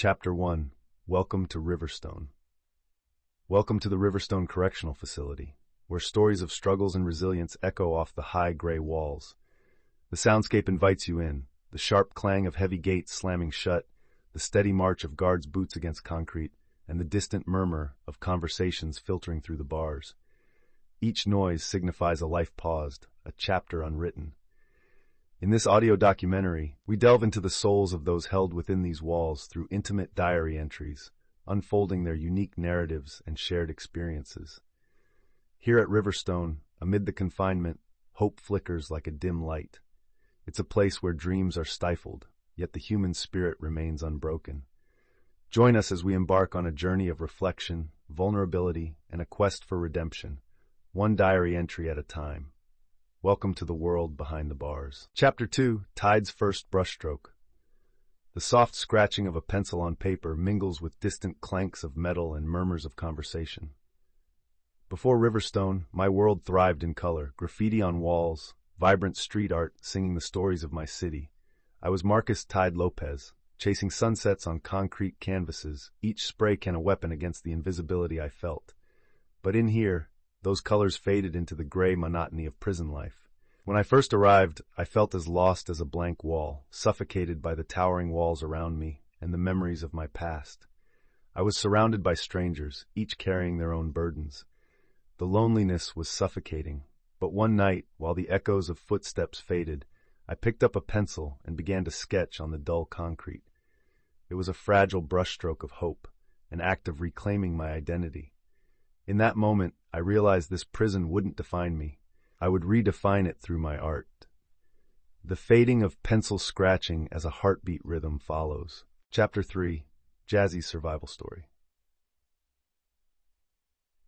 Chapter 1. Welcome to Riverstone. Welcome to the Riverstone Correctional Facility, where stories of struggles and resilience echo off the high gray walls. The soundscape invites you in, the sharp clang of heavy gates slamming shut, the steady march of guards' boots against concrete, and the distant murmur of conversations filtering through the bars. Each noise signifies a life paused, a chapter unwritten. In this audio documentary, we delve into the souls of those held within these walls through intimate diary entries, unfolding their unique narratives and shared experiences. Here at Riverstone, amid the confinement, hope flickers like a dim light. It's a place where dreams are stifled, yet the human spirit remains unbroken. Join us as we embark on a journey of reflection, vulnerability, and a quest for redemption, one diary entry at a time. Welcome to the world behind the bars. Chapter 2. Tide's First Brushstroke. The soft scratching of a pencil on paper mingles with distant clanks of metal and murmurs of conversation. Before Riverstone, my world thrived in color, graffiti on walls, vibrant street art singing the stories of my city. I was Marcus Tide Lopez, chasing sunsets on concrete canvases, each spray can a weapon against the invisibility I felt. But in here, those colors faded into the gray monotony of prison life. When I first arrived, I felt as lost as a blank wall, suffocated by the towering walls around me and the memories of my past. I was surrounded by strangers, each carrying their own burdens. The loneliness was suffocating, but one night, while the echoes of footsteps faded, I picked up a pencil and began to sketch on the dull concrete. It was a fragile brushstroke of hope, an act of reclaiming my identity. In that moment, I realized this prison wouldn't define me. I would redefine it through my art. The fading of pencil scratching as a heartbeat rhythm follows. Chapter 3. Jazzy's Survival Story.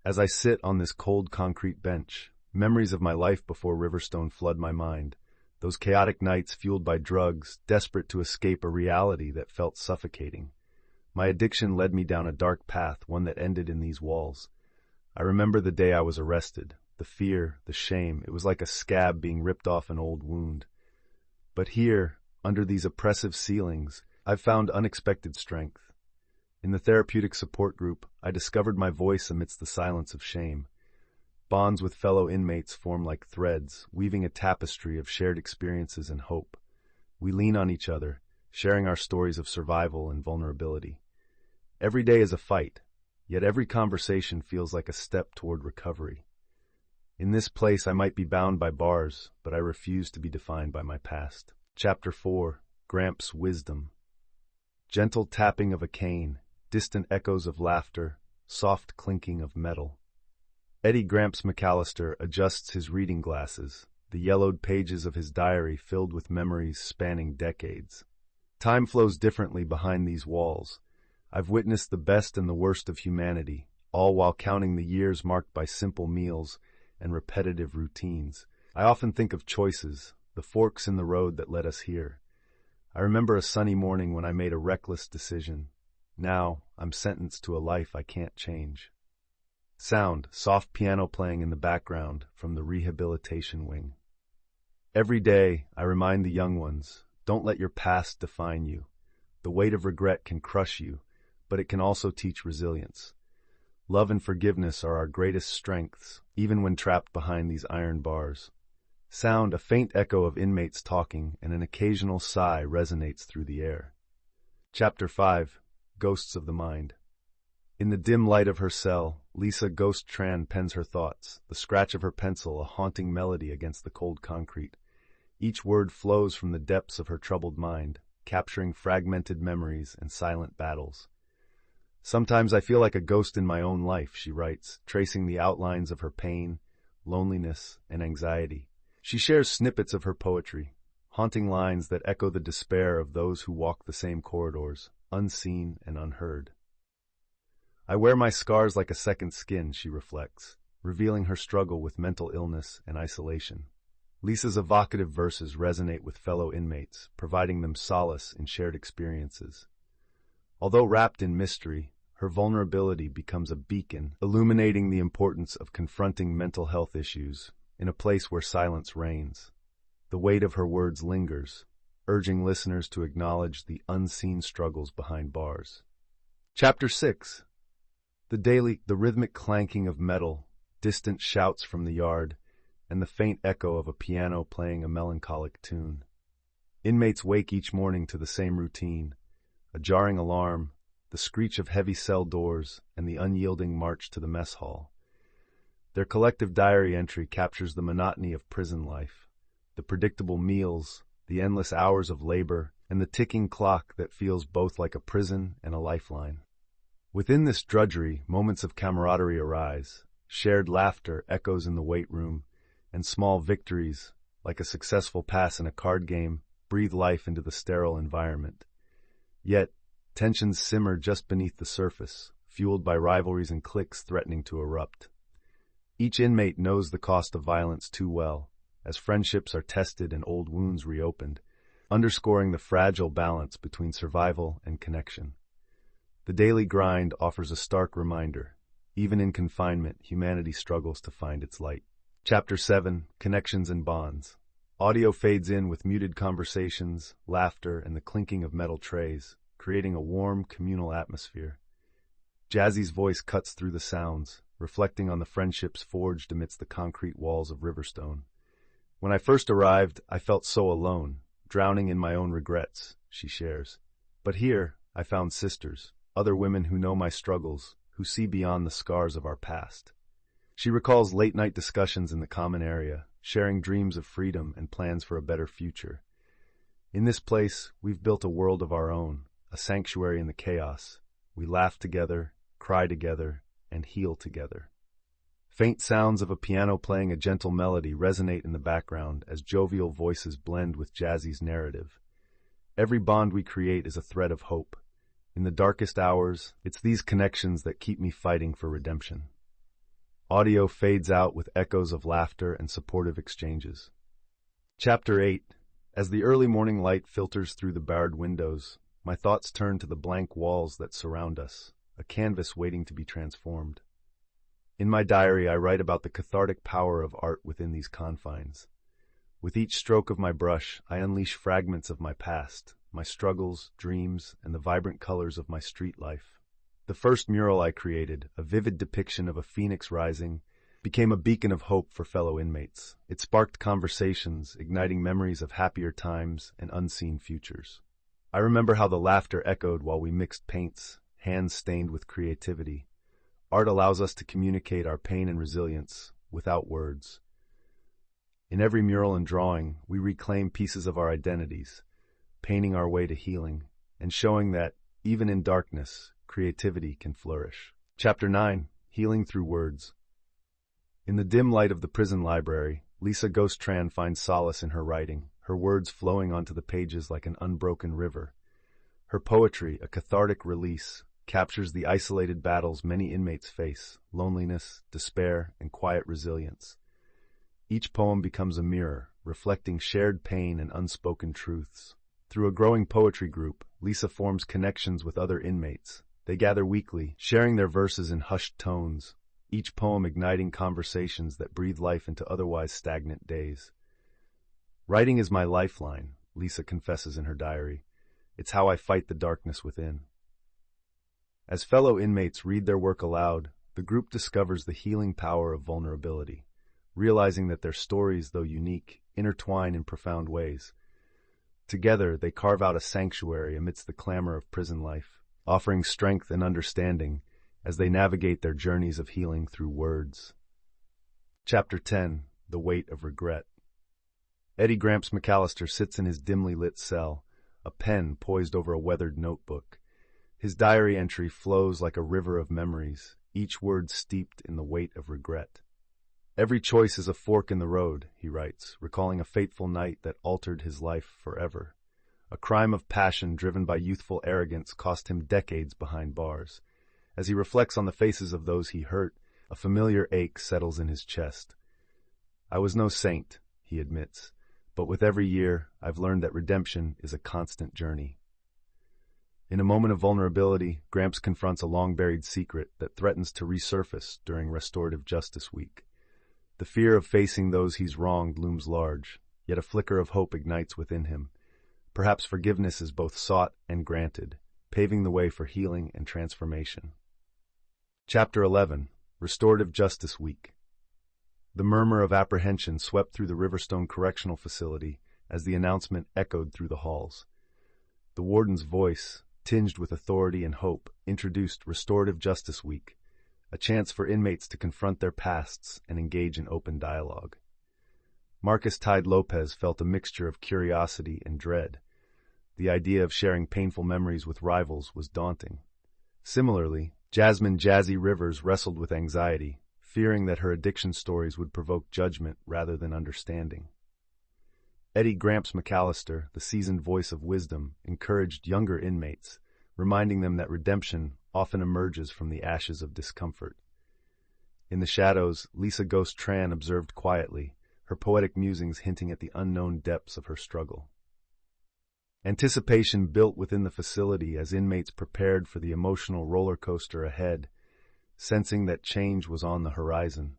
As I sit on this cold concrete bench, memories of my life before Riverstone flood my mind. Those chaotic nights fueled by drugs, desperate to escape a reality that felt suffocating. My addiction led me down a dark path, one that ended in these walls. I remember the day I was arrested, the fear, the shame. It was like a scab being ripped off an old wound. But here, under these oppressive ceilings, I've found unexpected strength. In the therapeutic support group, I discovered my voice amidst the silence of shame. Bonds with fellow inmates form like threads, weaving a tapestry of shared experiences and hope. We lean on each other, sharing our stories of survival and vulnerability. Every day is a fight, yet every conversation feels like a step toward recovery. In this place I might be bound by bars, but I refuse to be defined by my past. Chapter 4. Gramps' Wisdom. Gentle tapping of a cane, distant echoes of laughter, soft clinking of metal. Eddie Gramps McAllister adjusts his reading glasses, the yellowed pages of his diary filled with memories spanning decades. Time flows differently behind these walls. I've witnessed the best and the worst of humanity, all while counting the years marked by simple meals and repetitive routines. I often think of choices, the forks in the road that led us here. I remember a sunny morning when I made a reckless decision. Now, I'm sentenced to a life I can't change. Sound, soft piano playing in the background from the rehabilitation wing. Every day, I remind the young ones, don't let your past define you. The weight of regret can crush you, but it can also teach resilience. Love and forgiveness are our greatest strengths, even when trapped behind these iron bars. Sound, a faint echo of inmates talking, and an occasional sigh resonates through the air. Chapter 5. Ghosts of the Mind. In the dim light of her cell, Lisa Ghost Tran pens her thoughts, the scratch of her pencil a haunting melody against the cold concrete. Each word flows from the depths of her troubled mind, capturing fragmented memories and silent battles. Sometimes I feel like a ghost in my own life, she writes, tracing the outlines of her pain, loneliness, and anxiety. She shares snippets of her poetry, haunting lines that echo the despair of those who walk the same corridors, unseen and unheard. I wear my scars like a second skin, she reflects, revealing her struggle with mental illness and isolation. Lisa's evocative verses resonate with fellow inmates, providing them solace in shared experiences. Although wrapped in mystery, her vulnerability becomes a beacon, illuminating the importance of confronting mental health issues in a place where silence reigns. The weight of her words lingers, urging listeners to acknowledge the unseen struggles behind bars. Chapter 6. The rhythmic clanking of metal, distant shouts from the yard, and the faint echo of a piano playing a melancholic tune. Inmates wake each morning to the same routine: a jarring alarm, the screech of heavy cell doors, and the unyielding march to the mess hall. Their collective diary entry captures the monotony of prison life, the predictable meals, the endless hours of labor, and the ticking clock that feels both like a prison and a lifeline. Within this drudgery, moments of camaraderie arise, shared laughter echoes in the weight room, and small victories, like a successful pass in a card game, breathe life into the sterile environment. Yet, tensions simmer just beneath the surface, fueled by rivalries and cliques threatening to erupt. Each inmate knows the cost of violence too well, as friendships are tested and old wounds reopened, underscoring the fragile balance between survival and connection. The daily grind offers a stark reminder: even in confinement, humanity struggles to find its light. Chapter 7. Connections and Bonds. Audio fades in with muted conversations, laughter, and the clinking of metal trays, creating a warm, communal atmosphere. Jazzy's voice cuts through the sounds, reflecting on the friendships forged amidst the concrete walls of Riverstone. When I first arrived, I felt so alone, drowning in my own regrets, she shares. But here, I found sisters, other women who know my struggles, who see beyond the scars of our past. She recalls late-night discussions in the common area, sharing dreams of freedom and plans for a better future. In this place, we've built a world of our own, a sanctuary in the chaos. We laugh together, cry together, and heal together. Faint sounds of a piano playing a gentle melody resonate in the background as jovial voices blend with Jazzy's narrative. Every bond we create is a thread of hope. In the darkest hours, it's these connections that keep me fighting for redemption. Audio fades out with echoes of laughter and supportive exchanges. Chapter 8. As the early morning light filters through the barred windows, my thoughts turn to the blank walls that surround us, a canvas waiting to be transformed. In my diary, I write about the cathartic power of art within these confines. With each stroke of my brush, I unleash fragments of my past, my struggles, dreams, and the vibrant colors of my street life. The first mural I created, a vivid depiction of a phoenix rising, became a beacon of hope for fellow inmates. It sparked conversations, igniting memories of happier times and unseen futures. I remember how the laughter echoed while we mixed paints, hands stained with creativity. Art allows us to communicate our pain and resilience without words. In every mural and drawing, we reclaim pieces of our identities, painting our way to healing, and showing that, even in darkness, creativity can flourish. Chapter 9. Healing Through Words. In the dim light of the prison library, Lisa Ghost-Tran finds solace in her writing, her words flowing onto the pages like an unbroken river. Her poetry, a cathartic release, captures the isolated battles many inmates face: loneliness, despair, and quiet resilience. Each poem becomes a mirror, reflecting shared pain and unspoken truths. Through a growing poetry group, Lisa forms connections with other inmates. They gather weekly, sharing their verses in hushed tones, each poem igniting conversations that breathe life into otherwise stagnant days. Writing is my lifeline, Lisa confesses in her diary. It's how I fight the darkness within. As fellow inmates read their work aloud, the group discovers the healing power of vulnerability, realizing that their stories, though unique, intertwine in profound ways. Together, they carve out a sanctuary amidst the clamor of prison life, offering strength and understanding as they navigate their journeys of healing through words. Chapter 10. The Weight of Regret. Eddie Gramps McAllister sits in his dimly lit cell, a pen poised over a weathered notebook. His diary entry flows like a river of memories, each word steeped in the weight of regret. Every choice is a fork in the road, he writes, recalling a fateful night that altered his life forever. A crime of passion driven by youthful arrogance cost him decades behind bars. As he reflects on the faces of those he hurt, a familiar ache settles in his chest. I was no saint, he admits, but with every year, I've learned that redemption is a constant journey. In a moment of vulnerability, Gramps confronts a long-buried secret that threatens to resurface during Restorative Justice Week. The fear of facing those he's wronged looms large, yet a flicker of hope ignites within him. Perhaps forgiveness is both sought and granted, paving the way for healing and transformation. Chapter 11. Restorative Justice Week. The murmur of apprehension swept through the Riverstone Correctional Facility as the announcement echoed through the halls. The warden's voice, tinged with authority and hope, introduced Restorative Justice Week, a chance for inmates to confront their pasts and engage in open dialogue. Marcus Tide Lopez felt a mixture of curiosity and dread. The idea of sharing painful memories with rivals was daunting. Similarly, Jasmine Jazzy Rivers wrestled with anxiety, fearing that her addiction stories would provoke judgment rather than understanding. Eddie Gramps McAllister, the seasoned voice of wisdom, encouraged younger inmates, reminding them that redemption often emerges from the ashes of discomfort. In the shadows, Lisa Ghost Tran observed quietly, her poetic musings hinting at the unknown depths of her struggle. Anticipation built within the facility as inmates prepared for the emotional roller coaster ahead, sensing that change was on the horizon,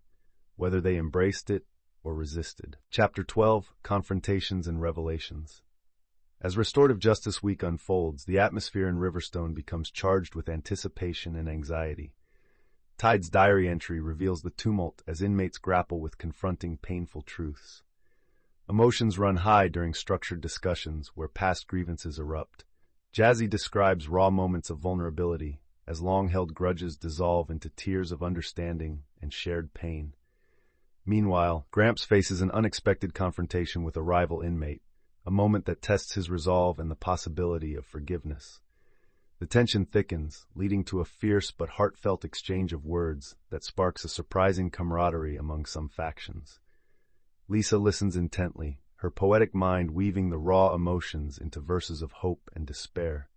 whether they embraced it or resisted. Chapter 12. Confrontations and Revelations. As Restorative Justice Week unfolds, the atmosphere in Riverstone becomes charged with anticipation and anxiety. Tide's diary entry reveals the tumult as inmates grapple with confronting painful truths. Emotions run high during structured discussions where past grievances erupt. Jazzy describes raw moments of vulnerability as long-held grudges dissolve into tears of understanding and shared pain. Meanwhile, Gramps faces an unexpected confrontation with a rival inmate, a moment that tests his resolve and the possibility of forgiveness. The tension thickens, leading to a fierce but heartfelt exchange of words that sparks a surprising camaraderie among some factions. Lisa listens intently, her poetic mind weaving the raw emotions into verses of hope and despair.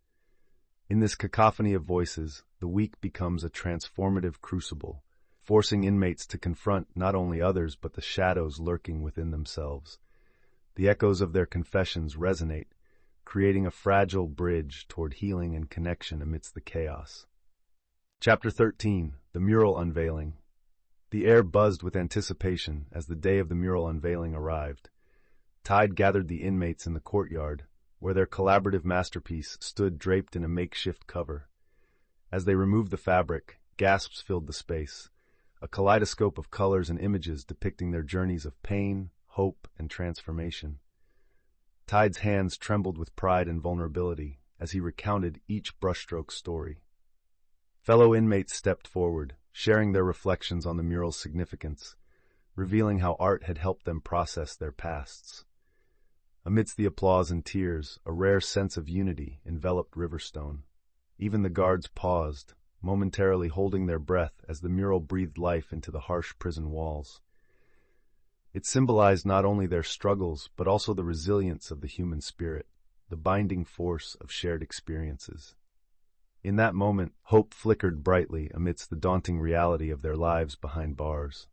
In this cacophony of voices, the week becomes a transformative crucible, forcing inmates to confront not only others but the shadows lurking within themselves. The echoes of their confessions resonate, creating a fragile bridge toward healing and connection amidst the chaos. Chapter 13. The Mural Unveiling. The air buzzed with anticipation as the day of the mural unveiling arrived. Tide gathered the inmates in the courtyard, where their collaborative masterpiece stood draped in a makeshift cover. As they removed the fabric, gasps filled the space, a kaleidoscope of colors and images depicting their journeys of pain, hope, and transformation. Tide's hands trembled with pride and vulnerability as he recounted each brushstroke's story. Fellow inmates stepped forward, sharing their reflections on the mural's significance, revealing how art had helped them process their pasts. Amidst the applause and tears, a rare sense of unity enveloped Riverstone. Even the guards paused, momentarily holding their breath as the mural breathed life into the harsh prison walls. It symbolized not only their struggles, but also the resilience of the human spirit, the binding force of shared experiences. In that moment, hope flickered brightly amidst the daunting reality of their lives behind bars.